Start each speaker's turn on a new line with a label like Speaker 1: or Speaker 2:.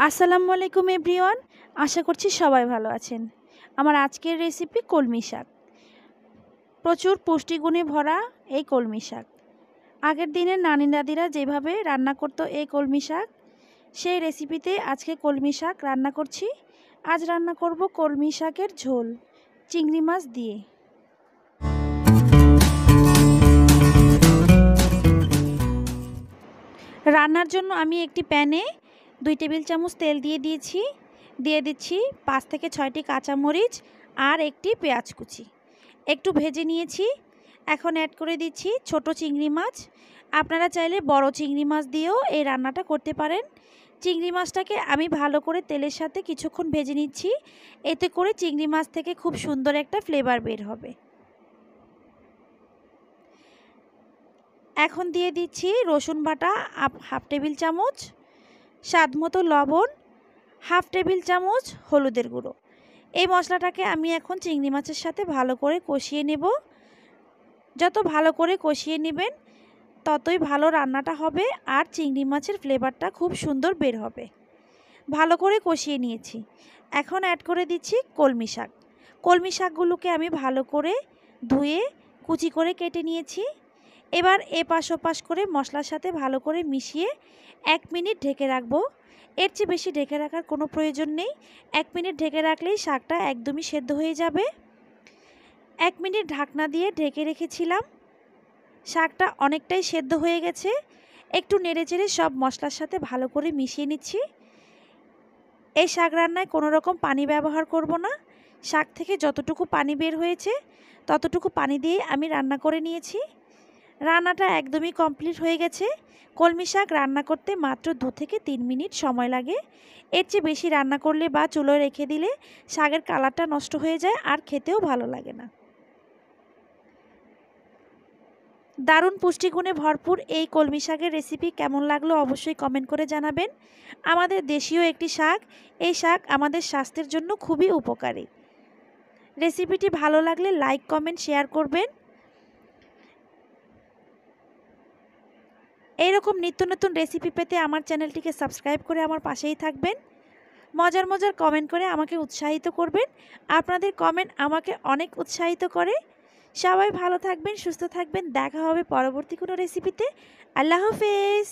Speaker 1: আসসালামু আলাইকুম এভরিওয়ান। আশা করছি সবাই ভালো আছেন। আমার আজকের রেসিপি কলমি শাক। প্রচুর পুষ্টিগুণে ভরা এই কলমি শাক। আগের দিনের নানি দাদিরা যেভাবে রান্না করতো এই কলমি শাক, সেই রেসিপিতে আজকে কলমি শাক রান্না করছি। আজ রান্না করব কলমি শাকের ঝোল চিংড়ি মাছ দিয়ে। রান্নার জন্য আমি একটি প্যানে 2 টেবিল চামচ তেল দিয়ে দিচ্ছি 5 থেকে 6টি কাঁচামরিচ আর একটি পেঁয়াজ কুচি। একটু ভেজে নিয়েছি। এখন অ্যাড করে দিচ্ছি ছোট চিংড়ি মাছ। আপনারা চাইলে বড় চিংড়ি মাছ দিয়েও এই রান্নাটা করতে পারেন। চিংড়ি মাছটাকে আমি ভালো করে তেলের সাথে কিছুক্ষণ ভেজে নিচ্ছি। এতে করে চিংড়ি মাছ থেকে খুব সুন্দর একটা ফ্লেভার বের হবে। এখন দিয়ে দিচ্ছি রসুন বাটা হাফ টেবিল চামচ, স্বাদ মতো লবণ, হাফ টেবিল চামচ হলুদের গুঁড়ো। এই মশলাটাকে আমি এখন চিংড়ি মাছের সাথে ভালো করে কষিয়ে নেব। যত ভালো করে কষিয়ে নেবেন ততই ভালো রান্নাটা হবে আর চিংড়ি মাছের ফ্লেভারটা খুব সুন্দর বের হবে। ভালো করে কষিয়ে নিয়েছি। এখন অ্যাড করে দিচ্ছি কলমি শাক। কলমি শাকগুলোকে আমি ভালো করে ধুয়ে কুচি করে কেটে নিয়েছি। এবার এপাশ ওপাশ করে মশলার সাথে ভালো করে মিশিয়ে 1 মিনিট ঢেকে রাখবো। এর চেয়ে বেশি ঢেকে রাখার কোনো প্রয়োজন নেই। 1 মিনিট ঢেকে রাখলেই শাকটা একদমই সেদ্ধ হয়ে যাবে। 1 মিনিট ঢাকনা দিয়ে ঢেকে রেখেছিলাম। শাকটা অনেকটাই সেদ্ধ হয়ে গেছে। একটু নেড়েচেড়ে সব মশলার সাথে ভালো করে মিশিয়ে নিচ্ছি। এই শাক রান্নায় কোনো রকম পানি ব্যবহার করব না। শাক থেকে যতটুকু পানি বের হয়েছে ততটুকু পানি দিয়ে আমি রান্না করে নিয়েছি। রান্নাটা একদমই কমপ্লিট হয়ে গেছে। কলমি শাক রান্না করতে মাত্র 2 থেকে 3 মিনিট সময় লাগে। এর চেয়ে বেশি রান্না করলে বা চুলোয় রেখে দিলে শাকের কালারটা নষ্ট হয়ে যায় আর খেতেও ভালো লাগে না। দারুণ পুষ্টিগুণে ভরপুর এই কলমি শাকের রেসিপি কেমন লাগলো অবশ্যই কমেন্ট করে জানাবেন। আমাদের দেশীয় একটি শাক, এই শাক আমাদের স্বাস্থ্যের জন্য খুবই উপকারী। রেসিপিটি ভালো লাগলে লাইক, কমেন্ট, শেয়ার করবেন। এইরকম নিত্য নতুন রেসিপি পেতে আমার চ্যানেলটিকে সাবস্ক্রাইব করে আমার পাশেই থাকবেন। মজার মজার কমেন্ট করে আমাকে উৎসাহিত করবেন। আপনাদের কমেন্ট আমাকে অনেক উৎসাহিত করে। সবাই ভালো থাকবেন, সুস্থ থাকবেন। দেখা হবে পরবর্তী কোনো রেসিপিতে। আল্লাহ হাফেজ।